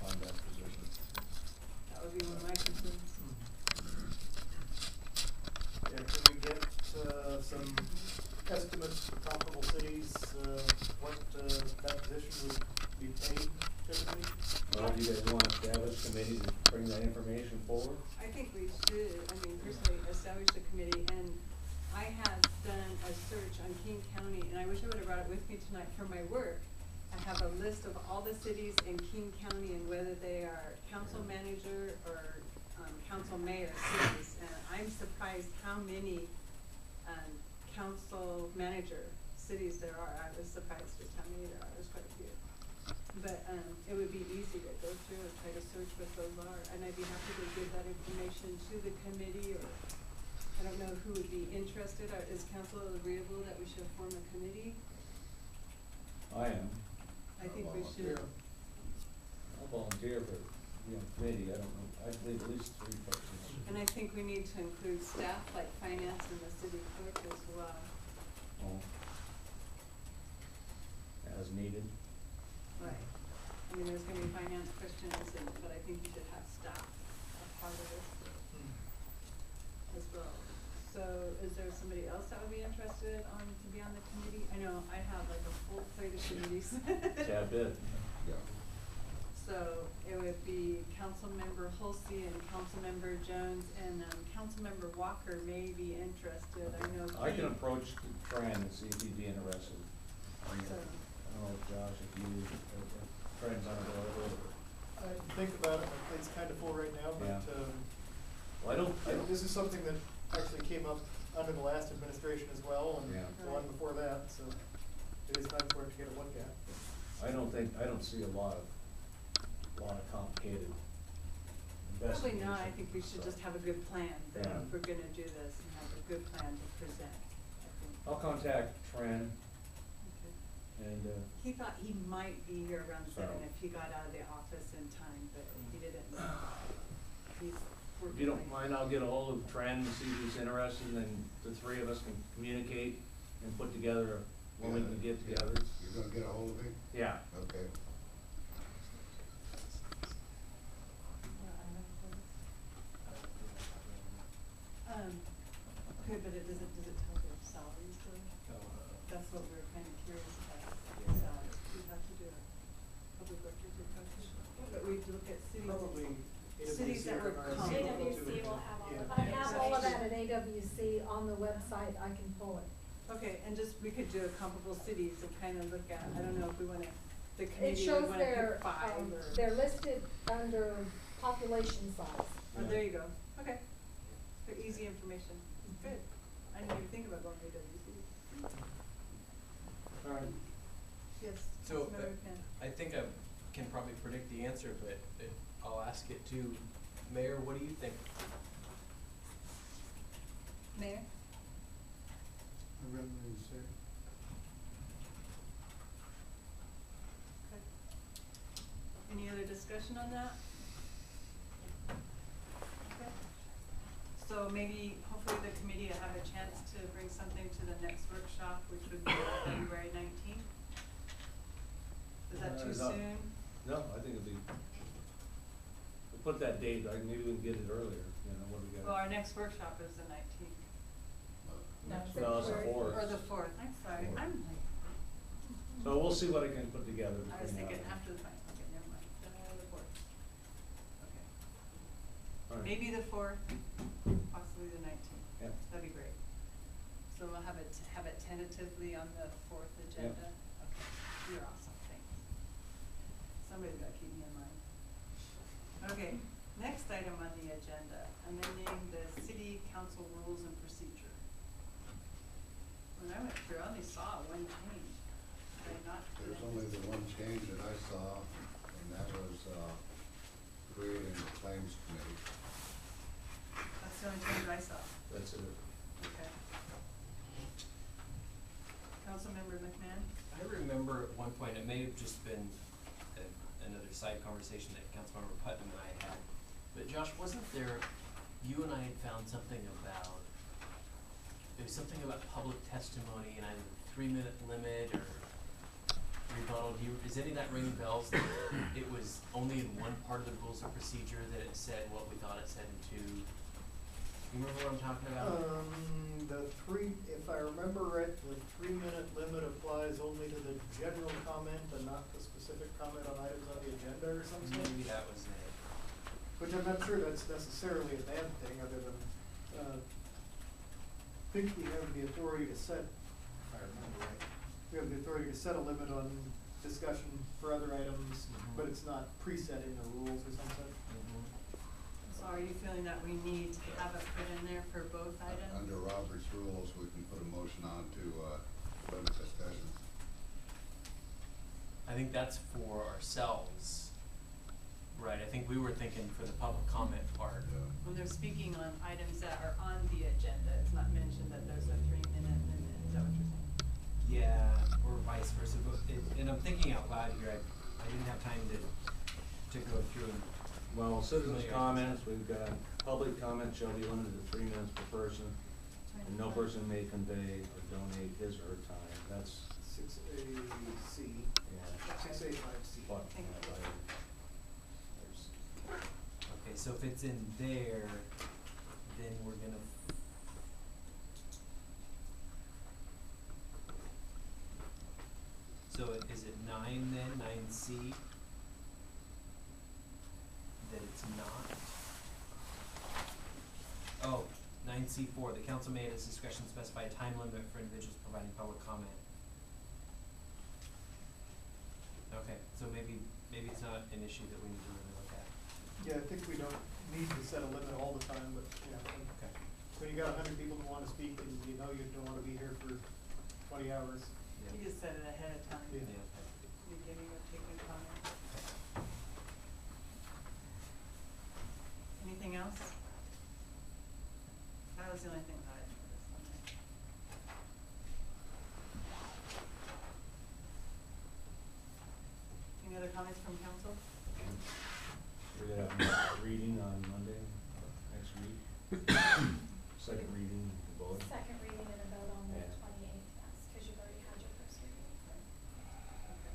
find that position. That would be one of my concerns. Yeah, can we get some estimates for comparable cities, what that position would be paid typically? Well, do you guys want to establish a committee to bring that information forward? I think we should, I mean, personally, establish a committee, and I have done a search on King County, and I wish I would have brought it with me tonight for my work. I have a list of all the cities in King County and whether they are council manager or council mayor cities, and I'm surprised how many council manager cities there are. I was surprised just how many there are. There's quite a few. But it would be easy to go through and try to search what those are, and I'd be happy to give that information to the committee, or I don't know who would be interested. Is council agreeable that we should form a committee? I am. I think we should. I'll volunteer for, committee, I don't know, I believe at least 3 persons. And I think we need to include staff like finance and the city clerk as well. Oh. As needed. Right. I mean, there's gonna be finance questions, but I think you should have staff a part of this as well. So is there somebody else that would be interested to be on the committee? I know I have like a full plate of committees. Yeah, I bet. Yeah. So it would be Councilmember Hulsey and Councilmember Jones, and Councilmember Walker may be interested. I know. I can approach Tran and see if he'd be interested. I don't So, know, Josh, if you, Tran's unavailable. I think about it, my plate's kind of full right now, but, Yeah. Well, I don't. this is something that actually came up under the last administration as well, and Yeah. the one before that, so it is time for it to get a look at. I don't see a lot of complicated probably investigation. not. I think we should just have a good plan then, Yeah. if we're gonna do this, and have a good plan to present, I think. I'll contact Tran Okay. and, He thought he might be here around So. 7 if he got out of the office in time, but he didn't know. He's working. if you don't late. mind, I'll get a hold of Tran and see if he's interested, and then the 3 of us can communicate and put together when we can get together. You're gonna get a hold of him? Yeah. Okay. Okay, but does it tell their salaries though? That's what we're kind of curious about, their salaries. We have to do a public records request. But we look at cities. Probably Cities that were comparable to AWC will have all yeah. of that. I have all of that at AWC on the website, I can pull it. Okay, and just, we could do a comparable cities and kind of look at, I don't know if we wanna, the It committee shows would wanna their, pick 5 or. they're listed under population size. Oh, there you go, okay. For easy information, good. I didn't even think about going to AWC. All right. Yes, So, Councilmember Penn. I think I can probably predict the answer, but I'll ask it to Mayor. What do you think? Mayor? Okay. Any other discussion on that? Okay. So maybe, hopefully the committee will have a chance to bring something to the next workshop, which would be February 19th. Is that too No. soon? No, I think it'd be, we'll put that date, maybe we can get it earlier, what do we got? Well, our next workshop is the 19th. No, No, it's the February. 4th. Or the 4th, I'm sorry, I'm late. So we'll see what I can put together. I was between now thinking and then. after the final, okay, never mind, the 4th. Okay. All right. Maybe the 4th, possibly the 19th. Yeah. That'd be great. So we'll have it tentatively on the 4th agenda? Okay, you're awesome, thanks. Somebody's gotta keep me in mind. Okay, next item on the agenda, amending the city council rules and procedure. When I went through, I only saw one change. Did I not? There's only the one change that I saw, and that was, creating the claims committee. That's the only change I saw. That's it. Okay. Councilmember McMahon? I remember at one point, it may have just been another side conversation that Councilmember Putnam and I had, but Josh, wasn't there, you and I had found something about, there was something about public testimony and either 3-minute limit or rebuttal, is any of that ringing bells? It was only in one part of the rules of procedure that it said what we thought it said in two. You remember what I'm talking about? If I remember right, the 3-minute limit applies only to the general comment and not the specific comment on items on the agenda or something. Maybe that was it. Which I'm not sure that's necessarily a bad thing, other than, I think we have the authority to set, if I remember right, we have the authority to set a limit on discussion for other items, but it's not preset in the rules or something. So are you feeling that we need to have it put in there for both items? Under Robert's rules, we can put a motion on to, limit discussion. I think that's for ourselves, right? I think we were thinking for the public comment part. Yeah. When they're speaking on items that are on the agenda, it's not mentioned that there's a 3-minute limit, is that what you're saying? Yeah, or vice versa, but and I'm thinking out loud here, I didn't have time to go through and. Well, citizens' comments, we've got public comment shall be limited to 3 minutes per person, and no person may convey or donate his or her time. That's, 6A-C, yeah. 6A-5C. What, Thank you. Okay, so if it's in there, then we're gonna. So is it 9 then, 9C? That it's not? Oh, 9C4, the council may at its discretion specify a time limit for individuals providing public comment. Okay, so maybe it's not an issue that we need to really look at. Yeah, I think we don't need to set a limit all the time, but, yeah, Okay. when you got 100 people who wanna speak and you know you don't wanna be here for 20 hours. You just set it ahead of time. Yeah. You're giving or taking comment. Anything else? That was the only thing that I noticed on there. Any other comments from council? We're gonna have a reading on Monday, next week. Second reading, vote. Second reading and a vote on the Yeah. 28th, yes, because you've already had your first reading. Okay.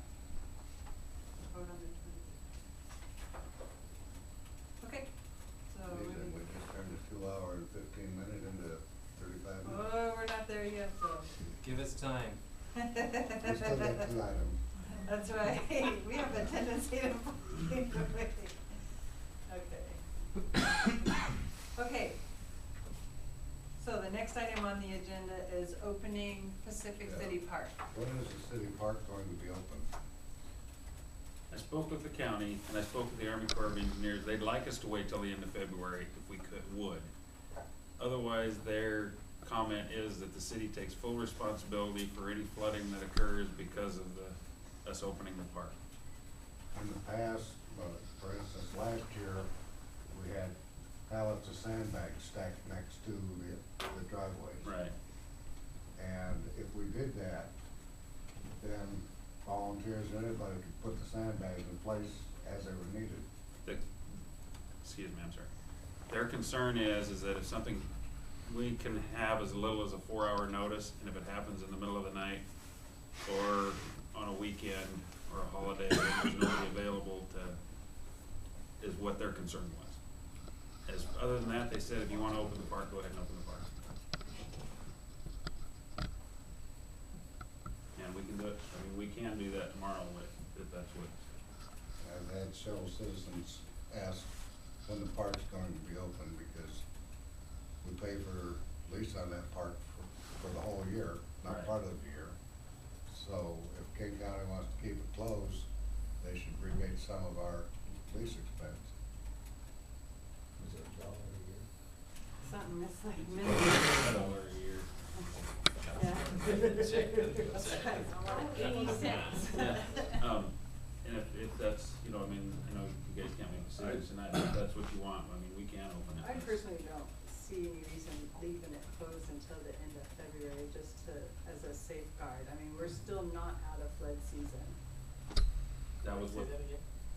Vote on the 20th. Okay, so We we just turned a 2-hour and 15-minute into 35 minutes. oh, we're not there yet, though. Give us time. We still got 2 items. That's right, we have a tendency to okay. Okay. So the next item on the agenda is opening Pacific Yeah. City Park. When is the city park going to be open? I spoke with the county and I spoke with the Army Corps of Engineers. They'd like us to wait till the end of February if we would. Otherwise, their comment is that the city takes full responsibility for any flooding that occurs because of us opening the park. In the past, for instance, last year, we had pallets of sandbags stacked next to the driveways. Right. And if we did that, then volunteers, anybody could put the sandbags in place as they were needed. Excuse me, I'm sorry. Their concern is that if something, we can have as little as a 4-hour notice, and if it happens in the middle of the night or on a weekend or a holiday, there's nobody available to, is what their concern was. Other than that, they said if you wanna open the park, go ahead and open the park. And we can do it, I mean, we can do that tomorrow if that's what. I've had several citizens ask when the park's going to be open, because we pay for lease on that park for the whole year, not Right. part of the year. So if King County wants to keep it closed, they should rebate some of our lease expense. Is it $1 a year? Something that's like $1 minimum. a year. Yeah. That's right. Yeah. And if that's, I mean, I know you guys can't make decisions tonight, but if that's what you want, I mean, we can open it. I personally don't see any reason leaving it closed until the end of February, just as a safeguard. I mean, we're still not out of flood season. That was what,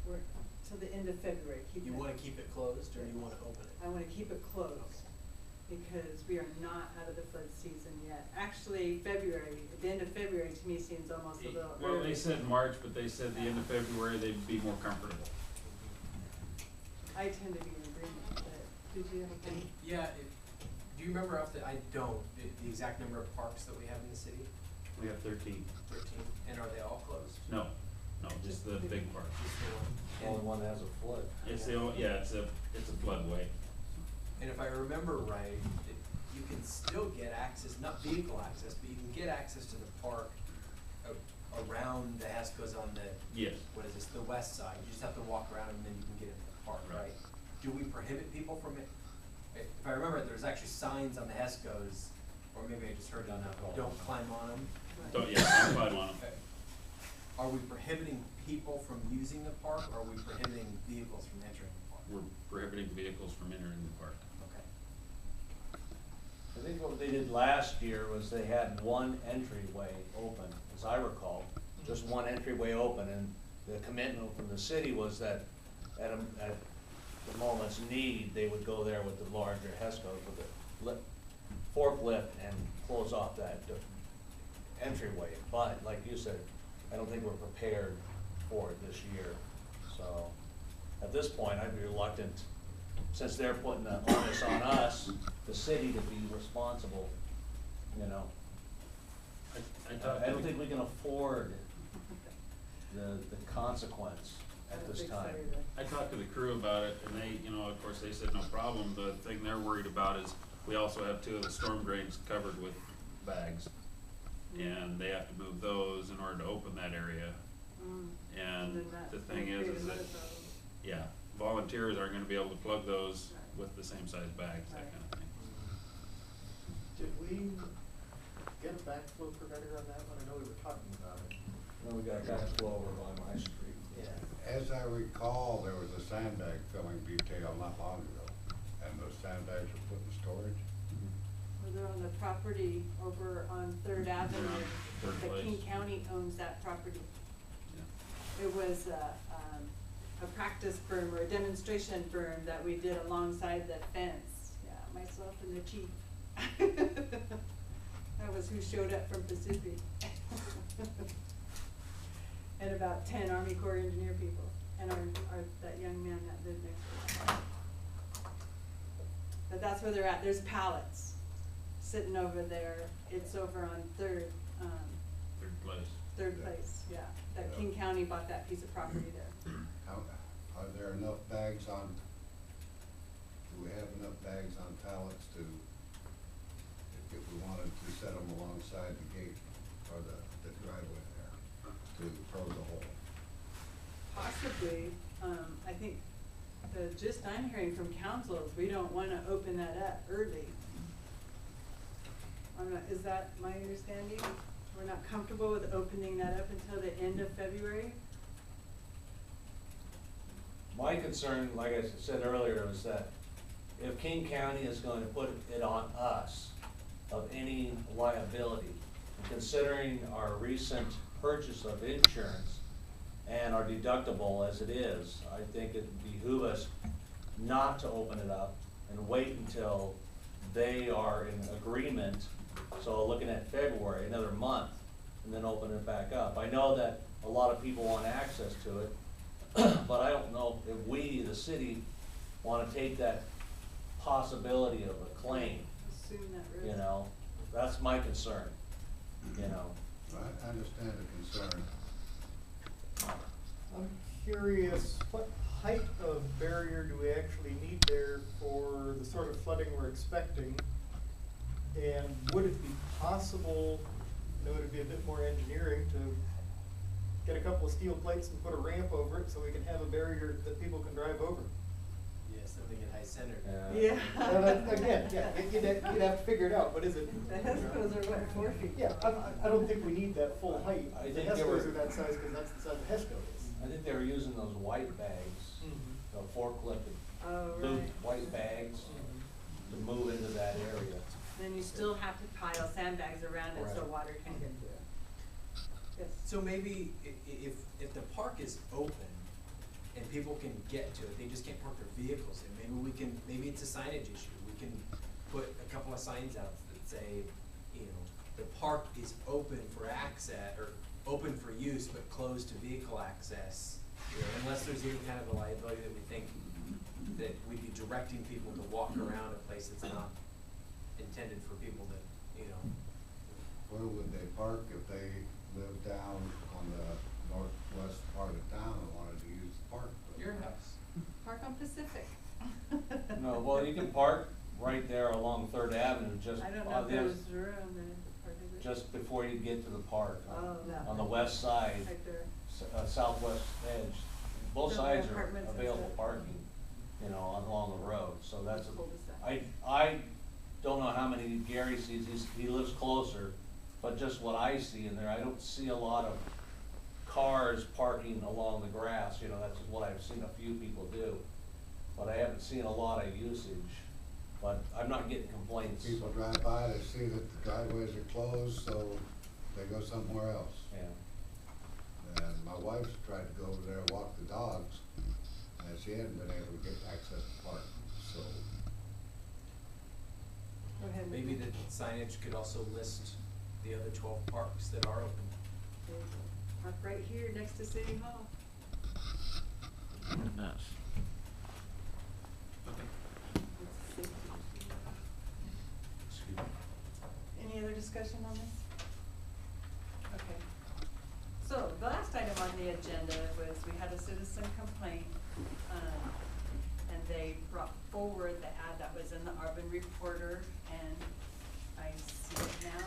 We're till the end of February. You wanna keep it closed or you wanna open it? I wanna keep it closed. because we are not out of the flood season yet. Actually, February, at the end of February to me seems almost a little early. Well, they said March, but they said the end of February they'd be more comfortable. I tend to be in agreement, but did you have a And, point? yeah, do you remember I don't, the exact number of parks that we have in the city? We have 13. 13, and are they all closed? No, just the big part. Just the one? Only And- one that has a flood. It's the, yeah, it's a floodway. And if I remember right, you can still get access, not vehicle access, but you can get access to the park around the Hesco's on the, Yes. what is this, the west side. You just have to walk around and then you can get into the park, Right. right? Do we prohibit people from it? If I remember, there's actually signs on the Hesco's, or maybe I just heard it enough, don't climb on them. Don't, yeah, don't climb on them. Okay. Are we prohibiting people from using the park, or are we prohibiting vehicles from entering the park? We're prohibiting vehicles from entering the park. Okay. I think what they did last year was they had one entryway open, as I recall, just one entryway open, and the commitment from the city was that at the moment's need, they would go there with the larger HESCOs with a forklift and close off that entryway. But like you said, I don't think we're prepared for it this year. So at this point, I'd be reluctant, since they're putting the onus on us, the city, to be responsible, you know. I don't think we can afford the consequence at this time. I talked to the crew about it, and they, of course, they said no problem. The thing they're worried about is we also have 2 of the storm drains covered with bags. And they have to move those in order to open that area. And then that the thing will is create that, another problem. yeah, volunteers aren't gonna be able to plug those Right. with the same size bags, that Right. kind of thing. Did we get a backflow preventer on that one? I know we were talking about it. Then we got backflow over by my street. Yeah. As I recall, there was a sandbag filling detail not long ago, and those sandbags were put in storage. Well, they're on the property over on Third Avenue. Third The King Place. County owns that property. Yeah. It was a practice firm or a demonstration firm that we did alongside the fence. Yeah, myself and the chief. That was who showed up from Pacific. And about 10 Army Corps engineer people, and that young man that lived next door. But that's where they're at. There's pallets sitting over there. It's over on Third Third place. Place, yeah. That King County bought that piece of property there. Are there enough bags on, do we have enough bags on pallets to, if we wanted to set them alongside the gate or the driveway there, to throw the hole? Possibly, I think the gist I'm hearing from council is we don't wanna open that up early. Is that my understanding? We're not comfortable with opening that up until the end of February? My concern, like I said earlier, was that if King County is going to put it on us of any liability, considering our recent purchase of insurance and our deductible as it is, I think it'd behoove us not to open it up and wait until they are in agreement. So looking at February, another month, and then open it back up. I know that a lot of people want access to it, but I don't know if we, the city, wanna take that possibility of a claim, Assume that risk. That's my concern, I understand the concern. I'm curious, what height of barrier do we actually need there for the sort of flooding we're expecting? And would it be possible, it'd be a bit more engineering to get a couple of steel plates and put a ramp over it so we can have a barrier that people can drive over? Yeah, something at high center. Yeah. Again, you'd have to figure it out, but is it? The Hesco's are what, 4 feet? Yeah, I don't think we need that full height. I The think they Hesco's were- are that size because that's the size the Hesco is. I think they were using those white bags, the forklift, Oh, loop right. white bags to move into that area. Then you still have to pile sandbags around it so Right. water can get through it. Yes. So maybe if the park is open and people can get to it, they just can't park their vehicles in, maybe it's a signage issue. We can put a couple of signs out that say, you know, the park is open for access, or open for use, but closed to vehicle access. You know, unless there's any kind of a liability that we think that we'd be directing people to walk around a place that's not intended for people to, you know. Where would they park if they lived down on the northwest part of town and wanted to use the park? Your house. Park on Pacific. No, well, you can park right there along Third Avenue, just I don't know on if the, there's room in the park, is it? just before you get to the park. Oh, that On the one. west side, Right there. southwest edge. Both The sides are apartments and available stuff. parking, you know, along the road, so that's, Cul-de-sac. I don't know how many Gary sees, he lives closer, but just what I see in there, I don't see a lot of cars parking along the grass, you know, that's what I've seen a few people do. But I haven't seen a lot of usage, but I'm not getting complaints. People drive by, they see that the driveways are closed, so they go somewhere else. Yeah. And my wife's tried to go over there and walk the dogs, and she hadn't been able to get access to park, so. Go ahead. Maybe the signage could also list the other 12 parks that are open. There you go. Park right here next to City Hall. Okay. Excuse me. Any other discussion on this? Okay. So, the last item on the agenda was we had a citizen complaint, and they brought forward the ad that was in the Auburn Reporter, and I see it now,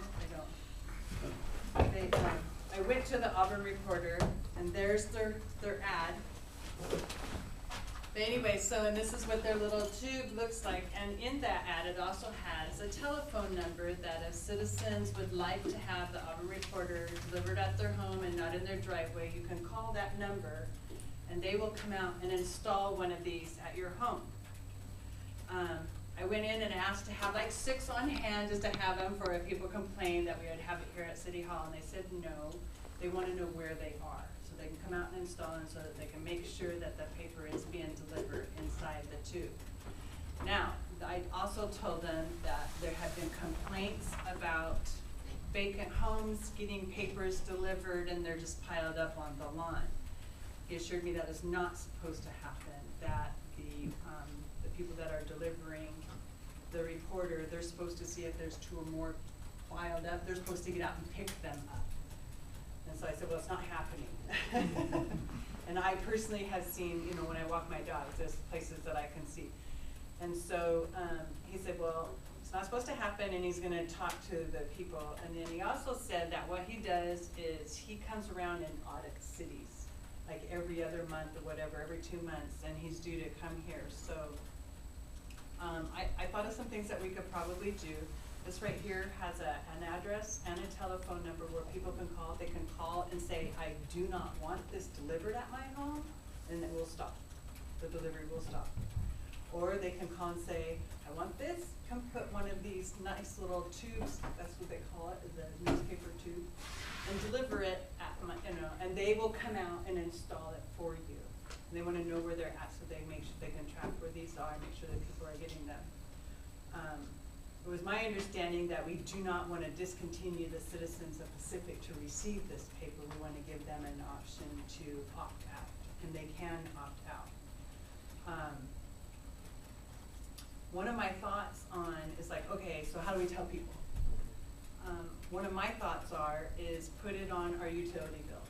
I went to the Auburn Reporter, and there's their ad. But anyway, so, and this is what their little tube looks like, and in that ad, it also has a telephone number that if citizens would like to have the Auburn Reporter delivered at their home and not in their driveway, you can call that number, and they will come out and install one of these at your home. I went in and asked to have like 6 on hand, just to have them for if people complain that we would have it here at City Hall, and they said no, they wanna know where they are. So they can come out and install them so that they can make sure that the paper is being delivered inside the tube. Now, I also told them that there have been complaints about vacant homes getting papers delivered and they're just piled up on the lawn. He assured me that is not supposed to happen, that the people that are delivering the reporter, they're supposed to see if there's 2 or more piled up, they're supposed to get out and pick them up. And so I said, well, it's not happening. And I personally have seen, you know, when I walk my dogs, there's places that I can see. And so he said, well, it's not supposed to happen, and he's gonna talk to the people. And then he also said that what he does is he comes around and audits cities, like every other month or whatever, every 2 months, and he's due to come here. So I thought of some things that we could probably do. This right here has an address and a telephone number where people can call. They can call and say, I do not want this delivered at my home, and it will stop. The delivery will stop. Or they can call and say, I want this, come put one of these nice little tubes, that's what they call it, the newspaper tube, and deliver it at my, you know, and they will come out and install it for you. And they wanna know where they're at, so they make sure they can track where these are, make sure that people are getting them. It was my understanding that we do not wanna discontinue the citizens of Pacific to receive this paper. We wanna give them an option to opt out, and they can opt out. One of my thoughts on is like, okay, so how do we tell people? One of my thoughts is put it on our utility bill.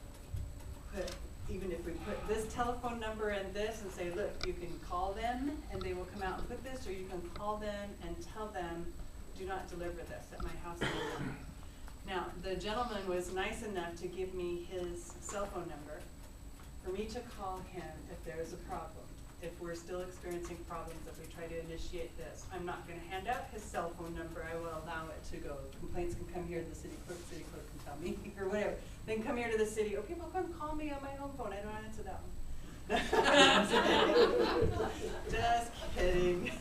Even if we put this telephone number and this and say, look, you can call them and they will come out and put this, or you can call them and tell them, do not deliver this at my house anymore. Now, the gentleman was nice enough to give me his cell phone number for me to call him if there's a problem. If we're still experiencing problems, if we try to initiate this, I'm not gonna hand out his cell phone number, I will allow it to go. Complaints can come here to the city clerk can tell me, or whatever. They can come here to the city, or people come call me on my home phone, I don't answer that one. Just kidding.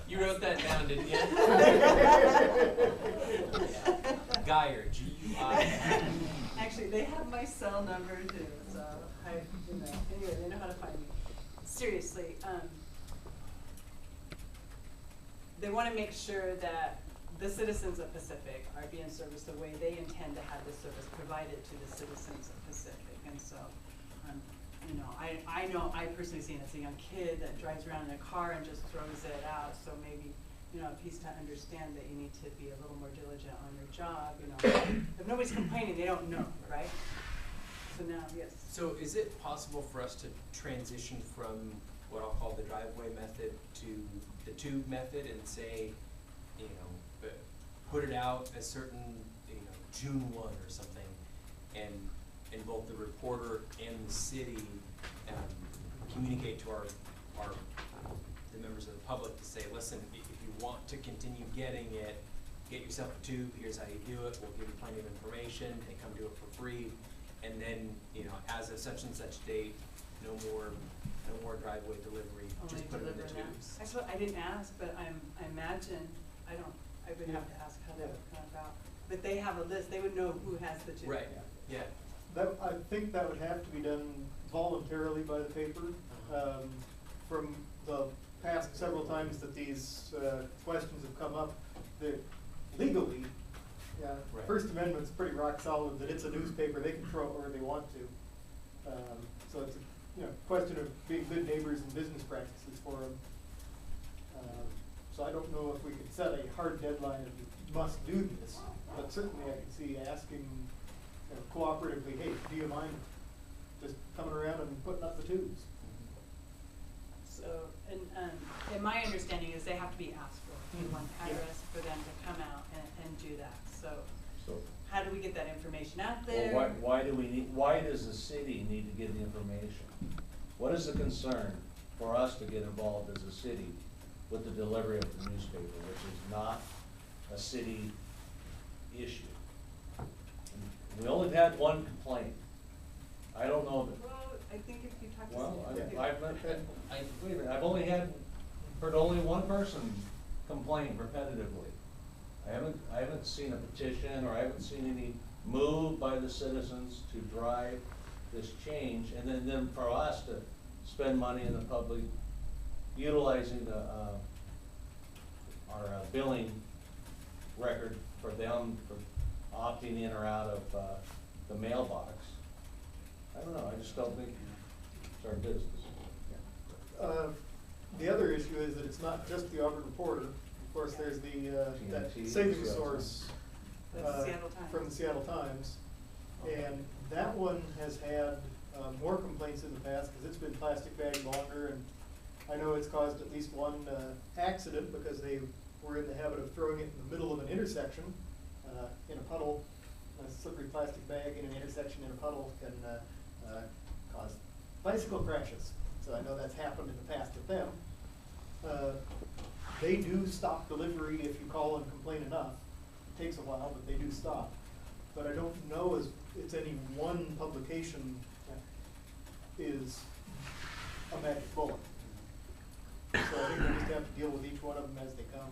You wrote that down, didn't you? Geyer, G-U-I. Actually, they have my cell number too, so anyway, they know how to find me. Seriously, they wanna make sure that the citizens of Pacific are being serviced the way they intend to have the service provided to the citizens of Pacific. And so, you know, I personally seen as a young kid that drives around in a car and just throws it out, so maybe, you know, if he's to understand that you need to be a little more diligent on your job, you know. If nobody's complaining, they don't know, right? So now, yes. So is it possible for us to transition from what I'll call the driveway method to the tube method and say, you know, put it out a certain, you know, June 1 or something, and both the reporter and the city communicate to the members of the public to say, listen, if you want to continue getting it, get yourself a tube, here's how you do it, we'll give you plenty of information, and come do it for free, and then, you know, as of such and such date, no more driveway delivery, Only just put it in the deliver now. tubes. Actually, I didn't ask, but I imagine, I would have to ask how that would come about. But they have a list, they would know who has the tube. Right, yeah. That, I think that would have to be done voluntarily by the paper. From the past several times that these questions have come up, that legally, Right. First Amendment's pretty rock solid, that it's a newspaper, they can throw it where they want to. So it's a question of being good neighbors and business practices for them. So I don't know if we could set a hard deadline of you must do this, but certainly I could see asking cooperatively, hey, do you mind just coming around and putting up the tubes? So, and my understanding is they have to be asked for, we want Yeah. address for them to come out and do that, so. So, How do we get that information out well, there? why does the city need to get the information? What is the concern for us to get involved as a city with the delivery of the newspaper, which is not a city issue? We only had one complaint. I don't know that. Well, I think if you talk to. Well, city- wait a minute, I've only heard only one person complain repetitively. I haven't seen a petition, or I haven't seen any move by the citizens to drive this change, and then for us to spend money in the public, utilizing our billing record for them, for opting in or out of the mailbox. I don't know, I just don't think it's our business. The other issue is that it's not just the Auburn Reporter. Of course, there's that TNT, savings Seattle source The Seattle Times. from the Seattle Times. And that one has had more complaints in the past because it's been plastic bagged longer, and I know it's caused at least one accident because they were in the habit of throwing it in the middle of an intersection in a puddle. A slippery plastic bag in an intersection in a puddle can cause bicycle crashes. So I know that's happened in the past with them. They do stop delivery if you call and complain enough. It takes a while, but they do stop. But I don't know if it's any one publication that is a magic bullet. So I think we just have to deal with each one of them as they come.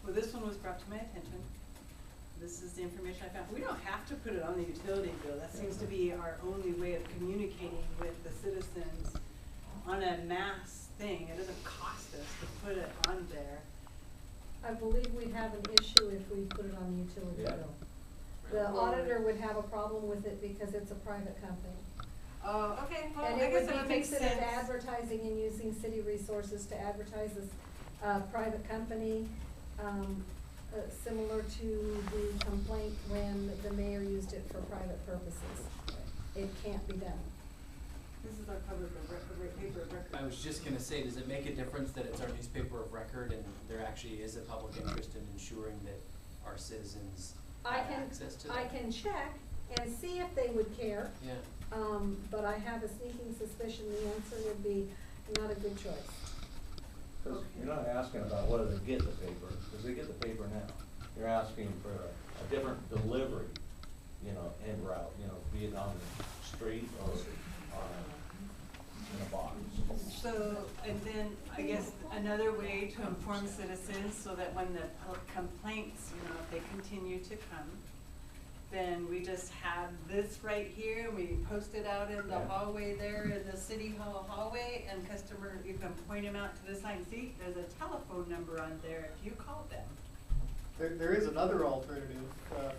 Well, this one was brought to my attention. This is the information I found. We don't have to put it on the utility bill. That seems to be our only way of communicating with the citizens on a mass thing. It doesn't cost us to put it on there. I believe we'd have an issue if we put it on the utility Yeah. bill. The auditor would have a problem with it because it's a private company. Oh, okay, well, And I it guess would that would be make considered sense. advertising and using city resources to advertise this, private company, similar to the complaint when the mayor used it for private purposes. It can't be done. This is our paper of record. I was just gonna say, does it make a difference that it's our newspaper of record and there actually is a public interest in ensuring that our citizens have access to that? I can check and see if they would care. Yeah. But I have a sneaking suspicion the answer would be not a good choice. Because you're not asking about whether they get the paper, because they get the paper now. You're asking for a different delivery, en route, be it on the street or in a box. So, and then, I guess, another way to inform citizens so that when the complaints, if they continue to come, then we just have this right here, and we post it out in the Yeah. hallway there in the city hall hallway, and customer, you can point them out to the sign, see, there's a telephone number on there if you call them. There is another alternative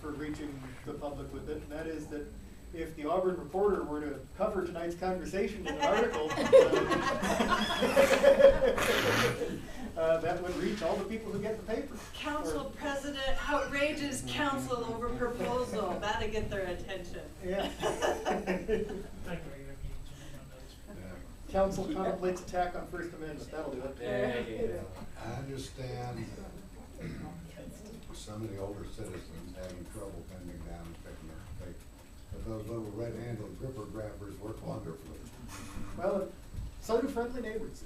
for reaching the public with it, and that is that if the Auburn Reporter were to cover tonight's conversation in an article, that would reach all the people who get the paper. Council President outrageous council over proposal, that'd get their attention. Yeah. Yeah. Council contemplates attack on First Amendment, that'll do it. There you go. I understand some of the older citizens having trouble bending down and picking up the paper. But those little red-handled gripper grabbers work wonderfully. Well, so do friendly neighbors.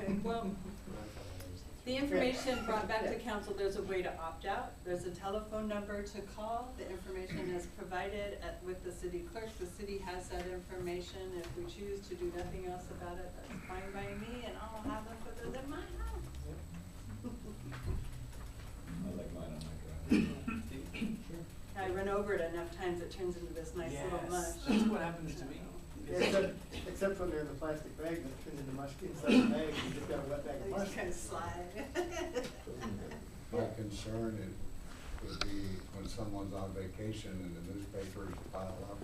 Okay, well, the information brought back to council, there's a way to opt out. There's a telephone number to call. The information is provided with the city clerk. The city has that information. If we choose to do nothing else about it, that's fine by me, and I'll have them put it in my house. I like mine on my drive. I run over it enough times, it turns into this nice little mush. Yes, that's what happens to me. Except when they're in the plastic bag that turns into mush inside the bag, you just got a wet bag of They mush. just kind of slide. My concern would be when someone's on vacation and the newspapers pile up.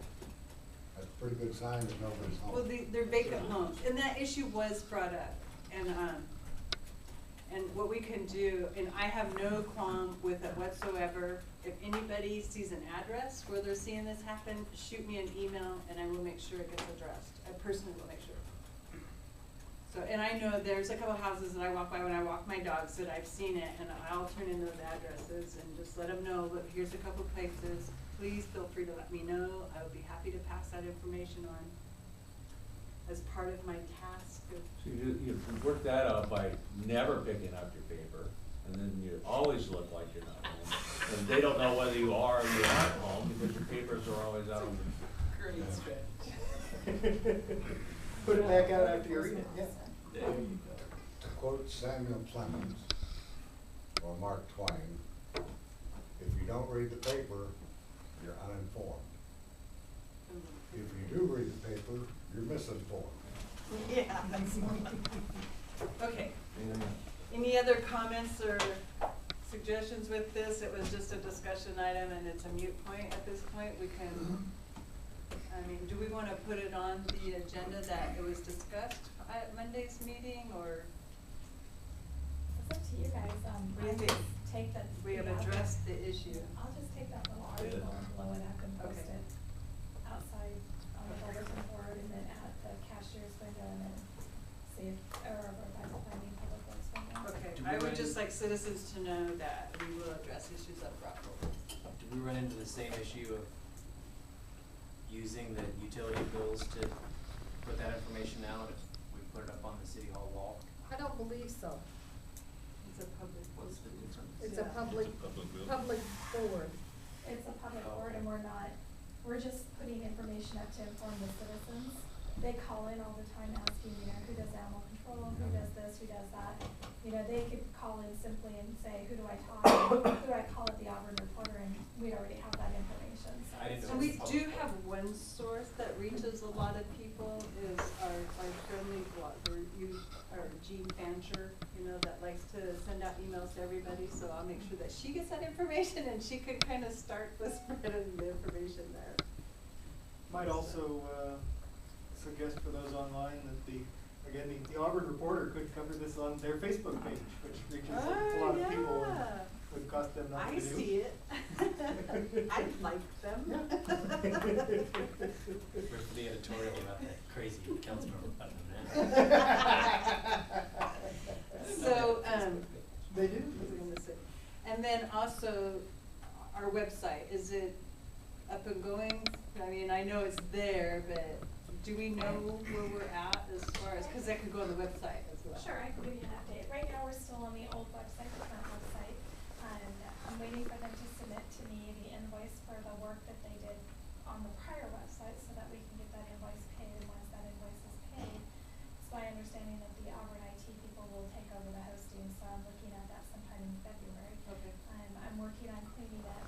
That's a pretty good sign that nobody's home. Well, they're vacant homes, and that issue was brought up, and what we can do, and I have no qualm with it whatsoever. If anybody sees an address where they're seeing this happen, shoot me an email and I will make sure it gets addressed. I personally will make sure. So, and I know there's a couple houses that I walk by when I walk my dogs that I've seen it, and I'll turn in those addresses and just let them know, look, here's a couple places. Please feel free to let me know. I would be happy to pass that information on as part of my task of. So you work that out by never picking up your paper, and then you always look like you're not home. And they don't know whether you are or you aren't home, because your papers are always out. Great strategy. Put it back out after you read it, yeah. There you go. To quote Samuel Clemens or Mark Twain, if you don't read the paper, you're uninformed. If you do read the paper, you're misinformed. Yeah. Okay. Any other comments or suggestions with this? It was just a discussion item and it's a moot point at this point. We can, I mean, do we want to put it on the agenda that it was discussed at Monday's meeting, or? It's up to you guys, What do you I think? just take that. We have addressed the issue. I'll just take that little article and blow it up and post Okay. it outside on the bulletin board and then at the cashier's window and then see if, or by the planning public works window. Okay, Do we I would run- just like citizens to know that we will address issues up front. Do we run into the same issue of using the utility bills to put that information out if we put it up on the city hall wall? I don't believe so. It's a public. What's the difference? It's a Yeah. public, Public bill. public board. It's a public Oh, board okay. and we're just putting information up to inform the citizens. They call in all the time asking, who does animal control, who does this, who does that. They could call in simply and say, who do I talk to, who do I call at the Auburn Reporter, and we'd already have that information, so. I didn't it's know And it we was just- do public. have one source that reaches a lot of people is our friendly blogger, our Jean Fancher, that likes to send out emails to everybody, so I'll make sure that she gets that information and she can kind of start the spread of the information there. Might also suggest for those online that the Auburn Reporter could cover this on their Facebook page, which reaches a lot of people and would cost them nothing I to do. see it. I like them. Where's the editorial about that crazy council member? So, They do. what was I gonna say? And then also, our website, is it up and going? I mean, I know it's there, but do we know where we're at as far as, cause that could go on the website as well. Sure, I can give you an update. Right now, we're still on the old website, the current website. I'm waiting for them to submit to me the invoice for the work that they did on the prior website so that we can get that invoice paid, and once that invoice is paid, it's my understanding that the Auburn IT people will take over the hosting, so I'm looking at that sometime in February. Okay. I'm working on cleaning up,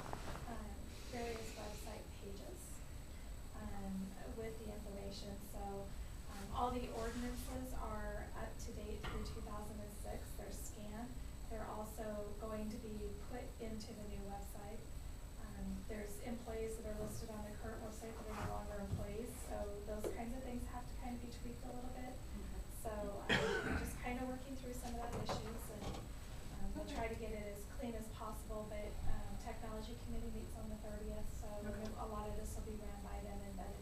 They're also going to be put into the new website. There's employees that are listed on the current website that are no longer employees, so those kinds of things have to kind of be tweaked a little bit. So, we're just kind of working through some of that issues, and, we'll try to get it as clean as possible, but, technology committee meets on the 30th, so Okay. a lot of this will be ran by them and vetted